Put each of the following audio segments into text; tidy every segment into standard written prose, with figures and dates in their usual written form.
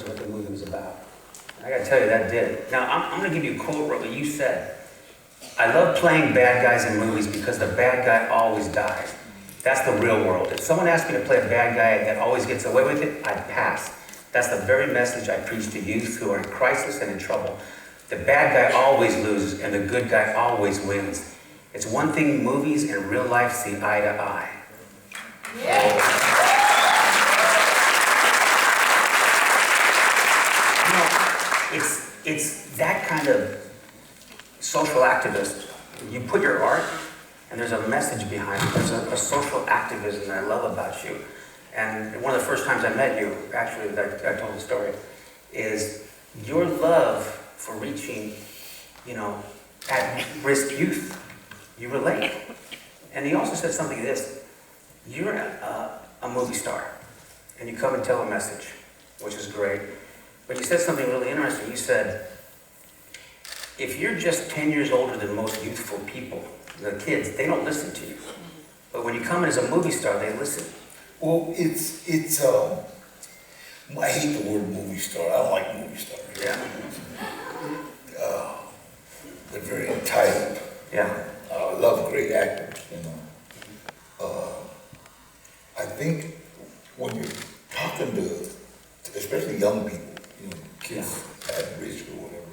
to what the movie was about. I gotta tell you, that did. Now, I'm gonna give you a quote, Robert. You said, I love playing bad guys in movies because the bad guy always dies. That's the real world. If someone asked me to play a bad guy that always gets away with it, I'd pass. That's the very message I preach to youth who are in crisis and in trouble. The bad guy always loses and the good guy always wins. It's one thing movies and real life see eye to eye. Yeah. It's that kind of social activist. You put your art, and there's a message behind it. There's a social activism that I love about you. And one of the first times I met you, actually, that I told the story, is your love for reaching, at-risk youth. You relate. And he also said something like this: you're a movie star, and you come and tell a message, which is great. But you said something really interesting. You said, if you're just 10 years older than most youthful people, the kids, they don't listen to you. But when you come in as a movie star, they listen. Well, I hate the word movie star. I don't like movie stars. Yeah. They're very entitled. Yeah. I love great actors, I think when you're talking to especially young people, kids at risk or whatever,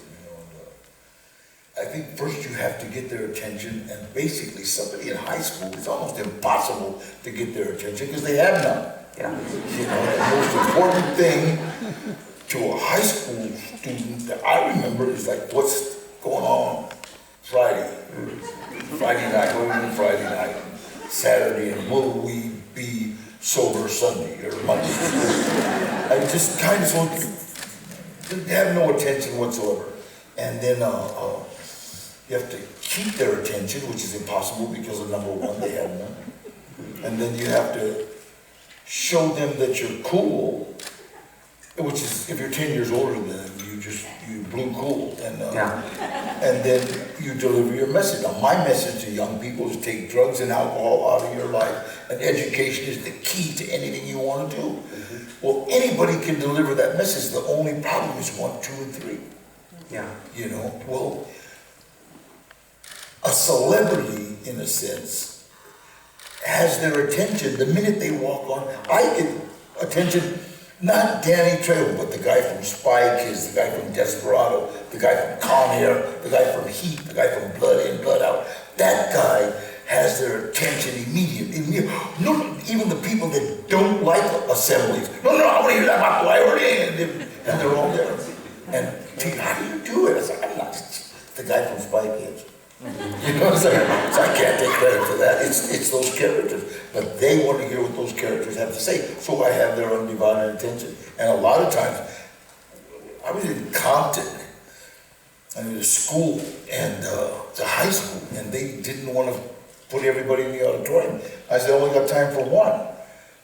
I think first you have to get their attention, and basically somebody in high school, it's almost impossible to get their attention because they have none. Yeah. The most important thing to a high school student that I remember is like, what's going on Friday? Friday night, what are we doing Friday night? Saturday, and will we be sober Sunday or Monday? I just kind of have no attention whatsoever. And then you have to keep their attention, which is impossible because of number one, they have none. And then you have to show them that you're cool, which is, if you're 10 years older than them, you blew cool. And then you deliver your message. Now, my message to young people is take drugs and alcohol out of your life, and education is the key to anything you want to do. Mm-hmm. Well, anybody can deliver that message. The only problem is 1, 2, and 3. Yeah. Well, a celebrity, in a sense, has their attention the minute they walk on. I get attention, not Danny Trejo, but the guy from Spy Kids, the guy from Desperado, the guy from Con Air, the guy from Heat, the guy from Blood In, Blood Out. That guy has their attention immediately. No, even the people that don't like assemblies. No, I want to hear that about and they're all there. And how do you do it? I said, I'm not the guy from Spy Kids. So I can't take credit for that. It's those characters. But they want to hear what those characters have to say. So I have their undivided attention. And a lot of times, I was in Compton. I was at school, and it's a high school, and they didn't want to put everybody in the auditorium. I said, I only got time for one.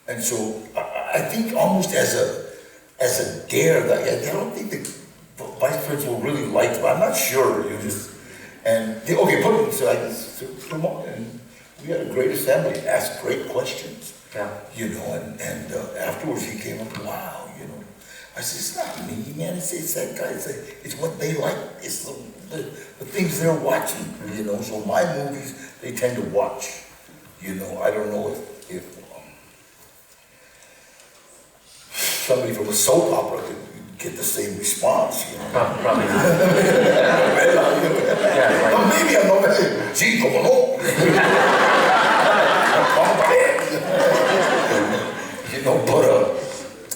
And so I think almost as a dare, I don't think the vice principal really liked it. I'm not sure. And they, okay, put it so I can promote. And we had a great assembly, asked great questions. Yeah. And afterwards he came up, wow, I said, it's not me, man. It's that guy. It's what they like. It's the things they're watching, So my movies, they tend to watch. I don't know if somebody from a soap opera could get the same response, Probably not. Maybe I'm not. Sí, como no.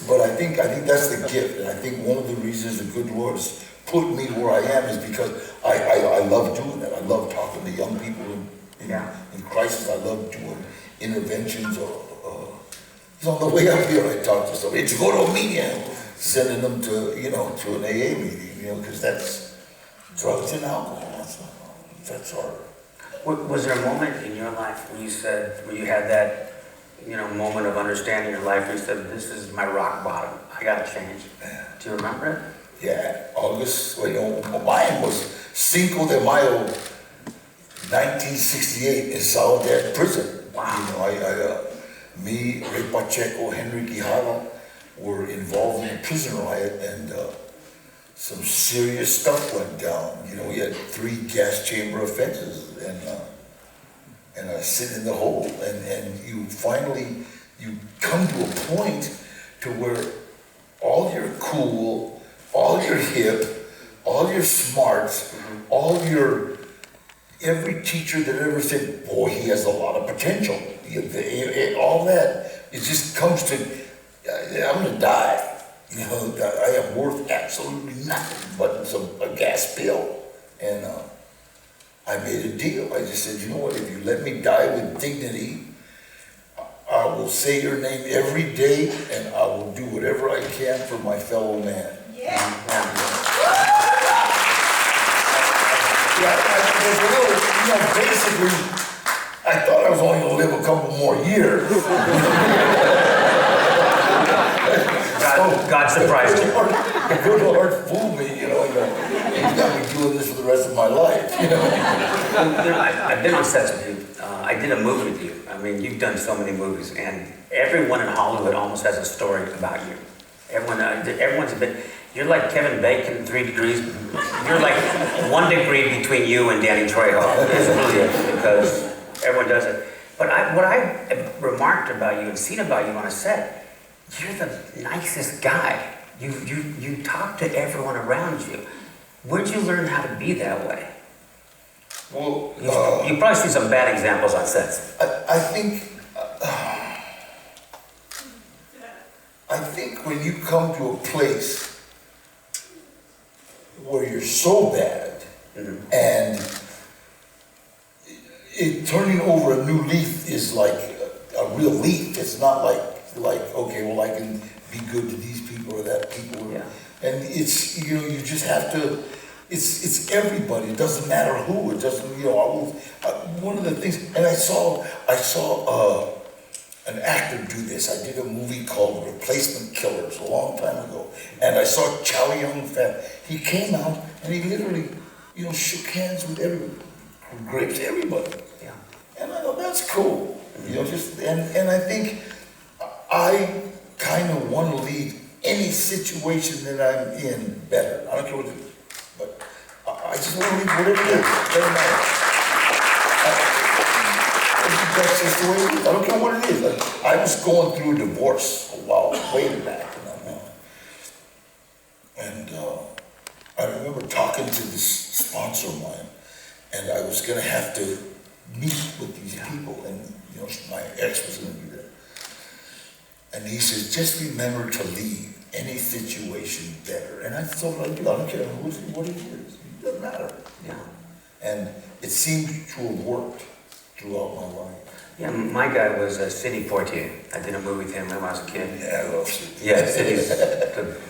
But I think that's the gift, and I think one of the reasons the good Lord has put me where I am is because I love doing that. I love talking to young people in crisis. I love doing interventions on the way up here. I talk to somebody to go to a meeting, sending them to to an AA meeting, because that's drugs and alcohol. That's hard. Was there a moment in your life where you had that moment of understanding your life where you said, this is my rock bottom, I gotta change? Yeah. Do you remember it? Yeah, August, mine was 5 de Mayo, 1968 in Soledad Prison. Wow. Me, Ray Pacheco, Henry Quijada, were involved in a prison riot, and some serious stuff went down. You know, we had 3 gas chamber offenses, and I sit in the hole, and you finally, you come to a point to where all your cool, all your hip, all your smarts, all your, every teacher that ever said, boy, he has a lot of potential. All that, it just comes to, I'm gonna die. You know, I am worth absolutely nothing but a gas bill. And I made a deal. I just said, you know what, if you let me die with dignity, I will say your name every day, and I will do whatever I can for my fellow man. Yeah, basically, I thought I was only gonna live a couple more years. God surprised you. The good Lord fooled me, you know. He's got me doing this for the rest of my life, you know. I've been on sets with you. I did a movie with you. I mean, you've done so many movies, and everyone in Hollywood almost has a story about you. Everyone's been. You're like Kevin Bacon, 3 degrees. You're like 1 degree between you and Danny Trejo. It's really because everyone does it. But what I remarked about you and seen about you on a set, you're the nicest guy. You talk to everyone around you. Where'd you learn how to be that way? Well, you probably see some bad examples on sets. I think when you come to a place where you're so bad, and turning over a new leaf is like a real leaf. It's not like okay, well, I can be good to these people or that people. Yeah. And it's, you know, you just have to, it's everybody. It doesn't matter who. It doesn't, you know, one of the things, and I saw an actor do this. I did a movie called Replacement Killers a long time ago, and I saw Chow Yun-fat. He came out and he literally, you know, shook hands with everybody. Yeah. And I go, that's cool. You know, just and I think I kind of want to leave any situation that I'm in better. I don't care what it is, but I just want to leave whatever it is. Doesn't matter. That's just the way it is. I don't care what it is. I was going through a divorce a while way back, you know. And I remember talking to this sponsor of mine, and I was gonna have to meet with these people, and you know, my ex was gonna be there. And he says, just remember to leave any situation better. And I thought, I don't care what it is. It doesn't matter. Yeah. And it seemed to have worked throughout my life. Yeah, my guy was a Sidney Poitier. I did a movie with him when I was a kid. Yeah, I love Sidney. Yeah, Sidney's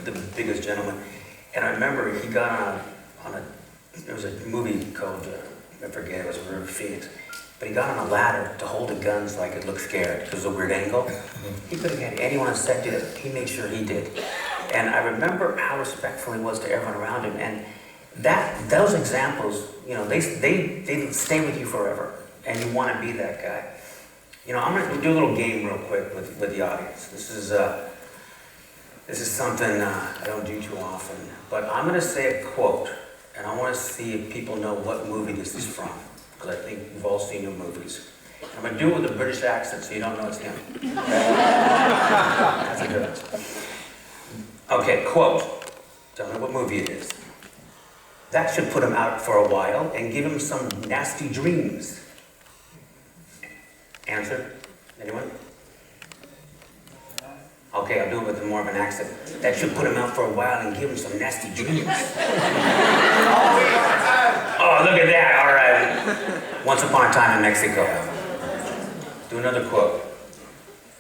the biggest gentleman. And I remember he got on a there was a movie called, I forget, it was River Phoenix. But he got on a ladder to hold the guns like it looked scared. It was a weird angle. He could have had anyone on set do it. He made sure he did. And I remember how respectful he was to everyone around him. And those examples, you know, they stay with you forever. And you want to be that guy. You know, I'm going to do a little game real quick with the audience. This is something I don't do too often. But I'm going to say a quote. And I want to see if people know what movie this is from. Because I think we've all seen your movies. I'm going to do it with a British accent so you don't know it's him. That's a good one. Okay, quote. Tell me what movie it is. That should put him out for a while and give him some nasty dreams. Answer? Anyone? Okay, I'll do it with more of an accent. That should put him out for a while and give him some nasty dreams. Oh, look at that, all right. Once upon a time in Mexico. Do another quote.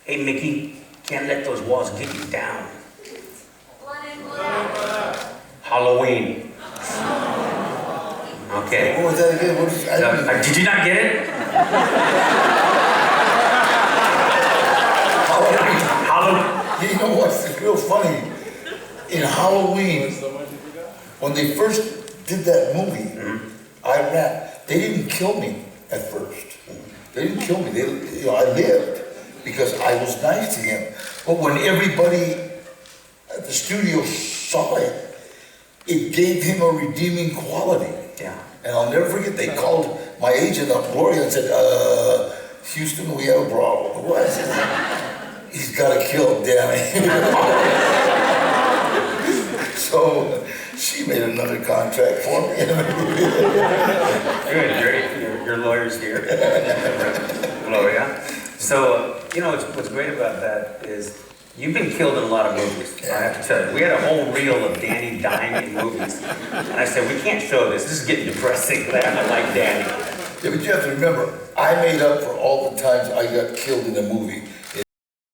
Hey, Mickey, can't let those walls get you down. Halloween. Okay. What was that again? Did you not get it? You know what's real funny? In Halloween, when they first did that movie, I rapped. They didn't kill me at first. They didn't kill me. I lived because I was nice to him. But when everybody the studio saw it, it gave him a redeeming quality. Yeah. And I'll never forget, they called my agent up, Gloria, and said, Houston, we have a problem. What? I said, he's got to kill Danny. So she made another contract for me. Good, your lawyer's here. Gloria. So, what's great about that is you've been killed in a lot of movies. I have to tell you. We had a whole reel of Danny dying in movies. And I said, we can't show this. This is getting depressing. I don't like Danny. Yeah, but you have to remember, I made up for all the times I got killed in a movie.